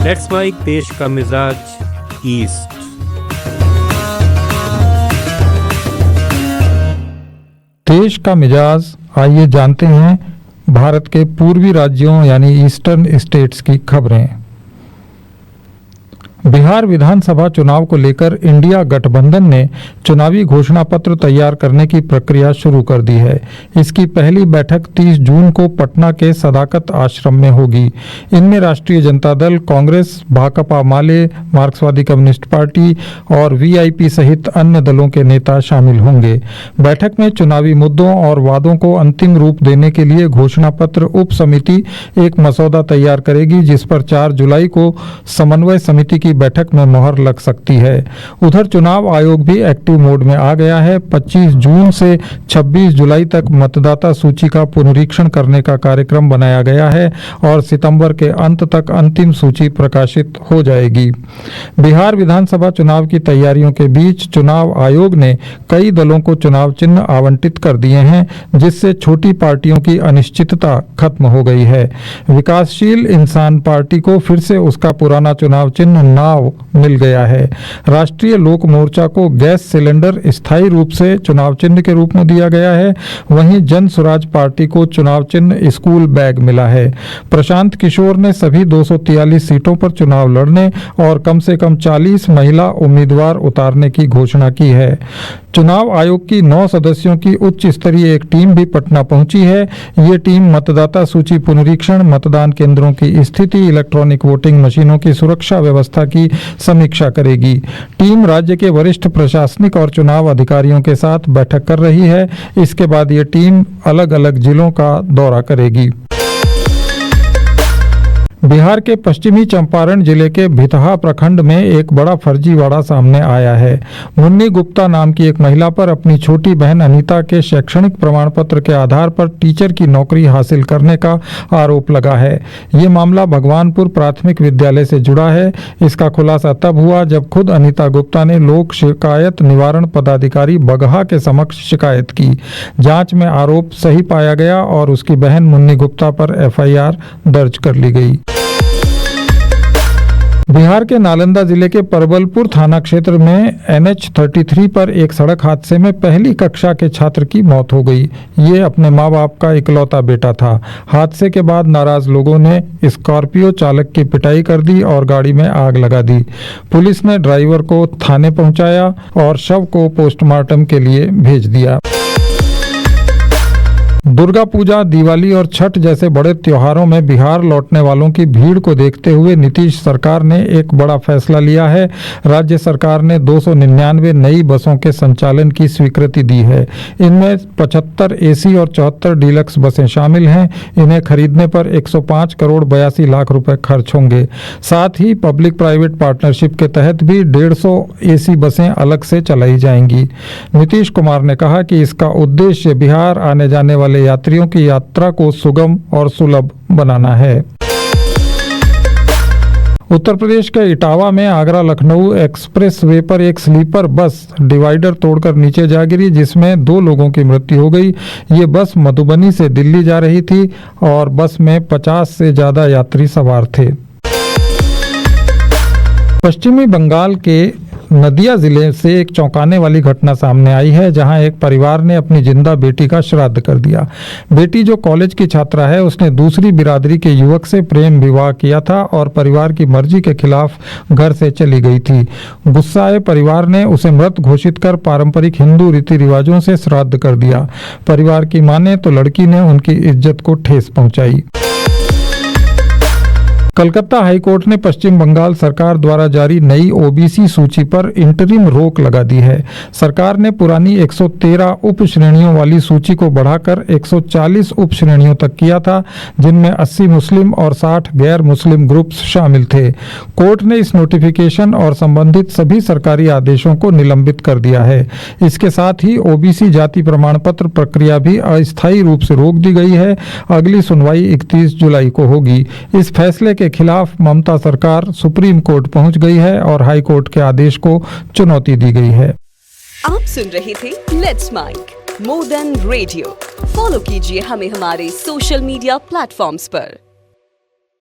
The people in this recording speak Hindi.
लेट्स माइक देश का मिजाज ईस्ट। देश का मिजाज, आइए जानते हैं भारत के पूर्वी राज्यों यानी ईस्टर्न स्टेट्स की खबरें। बिहार विधानसभा चुनाव को लेकर इंडिया गठबंधन ने चुनावी घोषणा पत्र तैयार करने की प्रक्रिया शुरू कर दी है। इसकी पहली बैठक 30 जून को पटना के सदाकत आश्रम में होगी। इनमें राष्ट्रीय जनता दल, कांग्रेस, भाकपा माले, मार्क्सवादी कम्युनिस्ट पार्टी और वीआईपी सहित अन्य दलों के नेता शामिल होंगे। बैठक में चुनावी मुद्दों और वादों को अंतिम रूप देने के लिए घोषणा पत्र उप समिति एक मसौदा तैयार करेगी, जिस पर 4 जुलाई को समन्वय समिति की बैठक में मोहर लग सकती है। उधर चुनाव आयोग भी एक्टिव मोड में आ गया है। 25 जून से 26 जुलाई तक मतदाता सूची का पुनरीक्षण करने का कार्यक्रम बनाया गया है और सितंबर के अंत तक अंतिम सूची प्रकाशित हो जाएगी। बिहार विधानसभा चुनाव की तैयारियों के बीच चुनाव आयोग ने कई दलों को चुनाव चिन्ह आवंटित कर दिए हैं, जिससे छोटी पार्टियों की अनिश्चितता खत्म हो गई है। विकासशील इंसान पार्टी को फिर से उसका पुराना चुनाव चिन्ह नाव मिल गया है। राष्ट्रीय लोक मोर्चा को गैस सिलेंडर स्थायी रूप से चुनाव चिन्ह के रूप में दिया गया है। वहीं जन स्वराज पार्टी को चुनाव चिन्ह स्कूल बैग मिला है। प्रशांत किशोर ने सभी 243 सीटों पर चुनाव लड़ने और कम से कम 40 महिला उम्मीदवार उतारने की घोषणा की है। चुनाव आयोग की 9 सदस्यों की उच्च स्तरीय एक टीम भी पटना पहुंची है। ये टीम मतदाता सूची पुनरीक्षण, मतदान केंद्रों की स्थिति, इलेक्ट्रॉनिक वोटिंग मशीनों की सुरक्षा व्यवस्था की समीक्षा करेगी। टीम राज्य के वरिष्ठ प्रशासनिक और चुनाव अधिकारियों के साथ बैठक कर रही है। इसके बाद ये टीम अलग अलग जिलों का दौरा करेगी। बिहार के पश्चिमी चंपारण जिले के भितहा प्रखंड में एक बड़ा फर्जीवाड़ा सामने आया है। मुन्नी गुप्ता नाम की एक महिला पर अपनी छोटी बहन अनीता के शैक्षणिक प्रमाण पत्र के आधार पर टीचर की नौकरी हासिल करने का आरोप लगा है। ये मामला भगवानपुर प्राथमिक विद्यालय से जुड़ा है। इसका खुलासा तब हुआ जब खुद अनीता गुप्ता ने लोक शिकायत निवारण पदाधिकारी बगहा के समक्ष शिकायत की। जांच में आरोप सही पाया गया और उसकी बहन मुन्नी गुप्ता पर एफआईआर दर्ज कर ली गई। बिहार के नालंदा जिले के परबलपुर थाना क्षेत्र में NH-33 पर एक सड़क हादसे में पहली कक्षा के छात्र की मौत हो गई। ये अपने मां बाप का इकलौता बेटा था। हादसे के बाद नाराज लोगों ने स्कॉर्पियो चालक की पिटाई कर दी और गाड़ी में आग लगा दी। पुलिस ने ड्राइवर को थाने पहुंचाया और शव को पोस्टमार्टम के लिए भेज दिया। दुर्गा पूजा, दिवाली और छठ जैसे बड़े त्योहारों में बिहार लौटने वालों की भीड़ को देखते हुए नीतीश सरकार ने एक बड़ा फैसला लिया है। राज्य सरकार ने 299 नई बसों के संचालन की स्वीकृति दी है। इनमें 75 एसी और 74 डीलक्स बसें शामिल हैं। इन्हें खरीदने पर 105 करोड़ 82 लाख रुपए खर्च होंगे। साथ ही पब्लिक प्राइवेट पार्टनरशिप के तहत भी 150 एसी बसें अलग से चलाई जाएंगी। नीतीश कुमार ने कहा कि इसका उद्देश्य बिहार आने जाने वाले यात्रियों की यात्रा को सुगम और सुलभ बनाना है। उत्तर प्रदेश के इटावा में आगरा लखनऊ एक्सप्रेस वे पर एक स्लीपर बस डिवाइडर तोड़कर नीचे जा गिरी, जिसमें 2 लोगों की मृत्यु हो गई। ये बस मधुबनी से दिल्ली जा रही थी और बस में 50 से ज्यादा यात्री सवार थे। पश्चिमी बंगाल के नदिया जिले से एक चौंकाने वाली घटना सामने आई है, जहां एक परिवार ने अपनी जिंदा बेटी का श्राद्ध कर दिया। बेटी जो कॉलेज की छात्रा है, उसने दूसरी बिरादरी के युवक से प्रेम विवाह किया था और परिवार की मर्जी के खिलाफ घर से चली गई थी। गुस्साए परिवार ने उसे मृत घोषित कर पारंपरिक हिंदू रीति रिवाजों से श्राद्ध कर दिया। परिवार की माने तो लड़की ने उनकी इज्जत को ठेस पहुंचाई। कलकत्ता हाईकोर्ट ने पश्चिम बंगाल सरकार द्वारा जारी नई ओबीसी सूची पर इंटरिम रोक लगा दी है। सरकार ने पुरानी 113 उप श्रेणियों वाली सूची को बढ़ाकर 140 उप श्रेणियों तक किया था, जिनमें 80 मुस्लिम और 60 गैर मुस्लिम ग्रुप्स शामिल थे। कोर्ट ने इस नोटिफिकेशन और संबंधित सभी सरकारी आदेशों को निलंबित कर दिया है। इसके साथ ही ओबीसी जाति प्रमाण पत्र प्रक्रिया भी अस्थायी रूप से रोक दी गई है। अगली सुनवाई 31 जुलाई को होगी। इस फैसले के खिलाफ ममता सरकार सुप्रीम कोर्ट पहुंच गई है और हाई कोर्ट के आदेश को चुनौती दी गई है। आप सुन रहे थे let's mike more than radio. Follow कीजिए हमें हमारे सोशल मीडिया प्लेटफॉर्म्स पर।